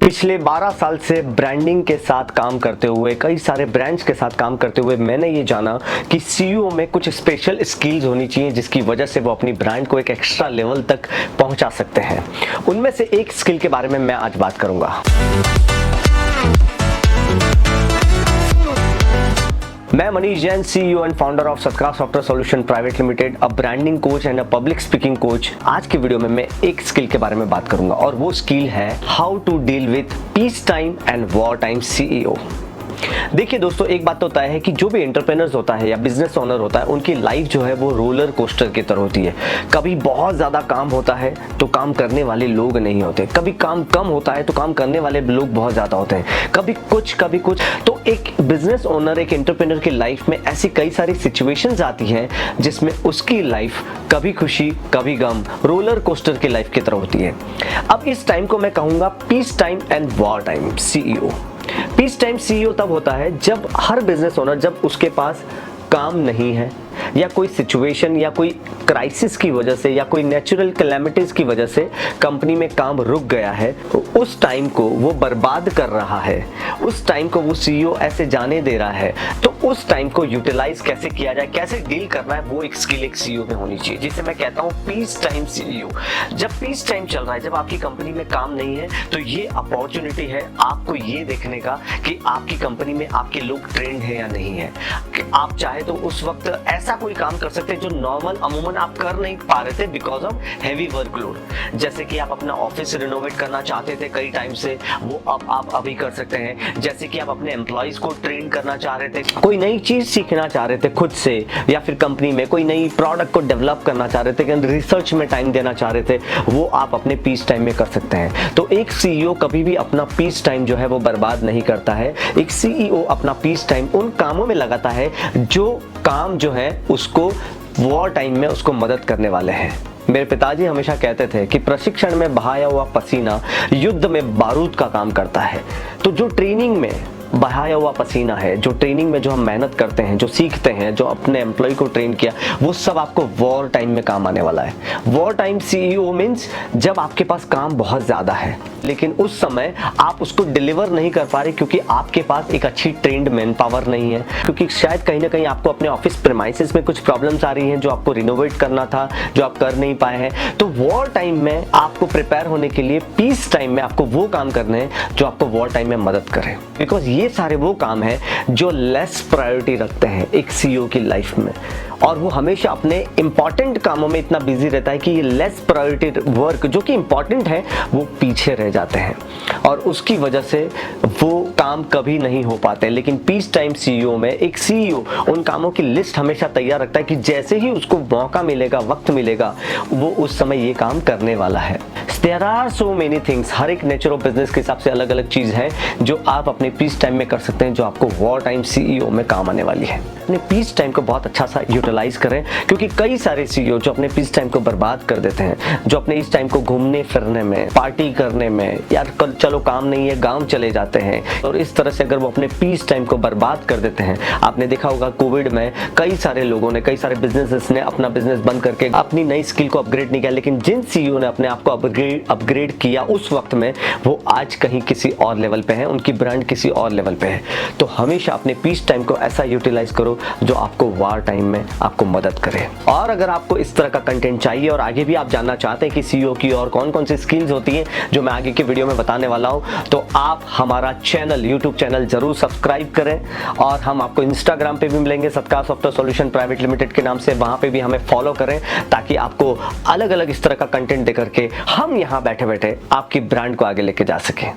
पिछले 12 साल से ब्रांडिंग के साथ काम करते हुए, कई सारे ब्रांड्स के साथ काम करते हुए मैंने ये जाना कि सीईओ में कुछ स्पेशल स्किल्स होनी चाहिए जिसकी वजह से वो अपनी ब्रांड को एक एक्स्ट्रा लेवल तक पहुंचा सकते हैं। उनमें से एक स्किल के बारे में मैं आज बात करूंगा। मैं Manish Jain, CEO and founder of Satkar software solution private limited, a branding coach and a public speaking coach. आज की वीडियो में मैं एक स्किल के बारे में बात करूंगा और वो स्किल है how to deal with peace time and war time CEO. देखिए दोस्तों, एक बात तो तय है कि जो भी एंटरप्रेन्योर्स होता है या बिजनेस ओनर होता है, उनकी लाइफ जो है वो रोलर कोस्टर की तरह होती है। कभी बहुत ज़्यादा काम होता है तो काम करने वाले लोग नहीं होते, कभी काम कम होता है तो काम करने वाले लोग बहुत ज़्यादा होते हैं, कभी कुछ। तो एक बिजनेस ओनर, एक एंटरप्रेन्योर की लाइफ में ऐसी कई सारी सिचुएशंस आती हैं जिसमें उसकी लाइफ कभी खुशी कभी गम, रोलर कोस्टर की लाइफ की तरह होती है। अब इस टाइम को मैं कहूँगा piece time and war time CEO. Peace time CEO तब होता है जब हर बिजनेस ओनर, जब उसके पास काम नहीं है या कोई सिचुएशन या कोई क्राइसिस की वजह से या कोई नेचुरल कैलेमिटीज की वजह से कंपनी में काम रुक गया है, तो उस टाइम को वो बर्बाद कर रहा है, उस टाइम को वो सीईओ ऐसे जाने दे रहा है। तो उस टाइम को यूटिलाइज कैसे किया जाए, कैसे डील करना है, वो एक स्किल एक सीईओ में होनी चाहिए, जिसे मैं कहता हूँ पीस टाइम सीईओ। जब पीस टाइम चल रहा है, जब आपकी कंपनी में काम नहीं है, तो ये अपॉर्चुनिटी है आपको ये देखने का कि आपकी कंपनी में आपके लोग ट्रेंड है या नहीं है। कि आप चाहे तो उस वक्त ऐसा कोई काम कर सकते हैं जो नॉर्मल अमूमन आप कर नहीं पा रहे थे बिकॉज ऑफ हैवी वर्कलोड। जैसे कि आप अपना ऑफिस रिनोवेट करना चाहते थे कई टाइम से, वो अब आप अभी कर सकते हैं। जैसे कि आप अपने एम्प्लॉइज को ट्रेन करना चाह रहे थे, कोई नई चीज सीखना चाह रहे थे खुद से, या फिर कंपनी में कोई नई प्रोडक्ट को डेवलप करना चाह रहे थे, रिसर्च में टाइम देना चाह रहे थे, वो आप अपने पीस टाइम में कर सकते हैं। तो एक सीईओ कभी भी अपना पीस टाइम जो है वो बर्बाद नहीं करता है। एक सीईओ अपना पीस टाइम उन कामों में लगाता है जो काम जो है उसको वॉर टाइम में उसको मदद करने वाले हैं। मेरे पिताजी हमेशा कहते थे कि प्रशिक्षण में बहाया हुआ पसीना युद्ध में बारूद का काम करता है। तो जो ट्रेनिंग में बहाया हुआ पसीना है, जो ट्रेनिंग में जो हम मेहनत करते हैं, जो सीखते हैं, जो अपने एम्प्लॉय को ट्रेन किया, वो सब आपको वॉर टाइम में काम आने वाला है। वॉर टाइम सीईओ मीन्स जब आपके पास काम बहुत ज़्यादा है लेकिन उस समय आप उसको डिलीवर नहीं कर पा रहे क्योंकि आपके पास एक अच्छी ट्रेंड मैन पावर नहीं है, क्योंकि शायद कहीं ना कहीं आपको अपने ऑफिस प्रेमाइसेस में कुछ प्रॉब्लम्स आ रही हैं जो आपको रिनोवेट करना था, जो आप कर नहीं पाए हैं। तो वॉर टाइम में आपको प्रिपेयर होने के लिए पीस टाइम में आपको वो काम करने हैं जो आपको वॉर टाइम में मदद करें, बिकॉज ये सारे वो काम हैं जो लेस प्रायोरिटी रखते हैं एक सीईओ की लाइफ में, और वो हमेशा अपने इंपॉर्टेंट कामों में इतना बिजी रहता है कि ये लेस प्रायोरिटी वर्क जो कि इंपॉर्टेंट है वो पीछे रह जाते हैं और उसकी वजह से वो काम कभी नहीं हो पाते। लेकिन पीस टाइम सीईओ में एक सीईओ उन कामों की लिस्ट हमेशा तैयार रखता है कि जैसे ही उसको मौका मिलेगा, वक्त मिलेगा, वो उस समय ये काम करने वाला है। There are so many things, हर एक नेचर ऑफ बिजनेस के हिसाब से अलग अलग चीज है जो आप अपने पीस टाइम में कर सकते हैं जो आपको वॉर टाइम सीईओ में काम आने वाली है। अपने पीस टाइम को बहुत अच्छा सा यूटिलाइज करें, क्योंकि कई सारे सीईओ जो अपने पीस टाइम को बर्बाद कर देते हैं, जो अपने इस टाइम को घूमने फिरने में, पार्टी करने में, यार कल चलो काम नहीं है गांव चले जाते हैं, और इस तरह से अगर वो अपने पीस टाइम को बर्बाद कर देते हैं। आपने देखा होगा कोविड में कई सारे लोगों ने, कई सारे बिजनेसेस ने अपना बिजनेस बंद करके अपनी नई स्किल को अपग्रेड नहीं किया, लेकिन जिन सीईओ ने अपने आप को अपग्रेड किया उस वक्त में, वो आज कहीं किसी और लेवल पे है, उनकी ब्रांड किसी और लेवल पे है। तो हमेशा अपने पीस टाइम को ऐसा यूटिलाइज करो जो आपको वॉर टाइम में आपको मदद करे। और अगर आपको इस तरह का कंटेंट चाहिए और आगे भी आप जानना चाहते हैं कि सीईओ की और कौन कौन सी स्किल्स होती हैं जो मैं आगे की वीडियो में बताने वाला हूं, तो आप हमारा चैनल, यूट्यूब चैनल जरूर सब्सक्राइब करें। और हम आपको इंस्टाग्राम पे भी मिलेंगे सत्कार सॉफ्टवेयर सॉल्यूशन प्राइवेट लिमिटेड के नाम से, वहां पे भी हमें फॉलो करें ताकि आपको अलग अलग इस तरह का कंटेंट देकर के हम यहाँ बैठे बैठे आपकी ब्रांड को आगे लेके जा सकें।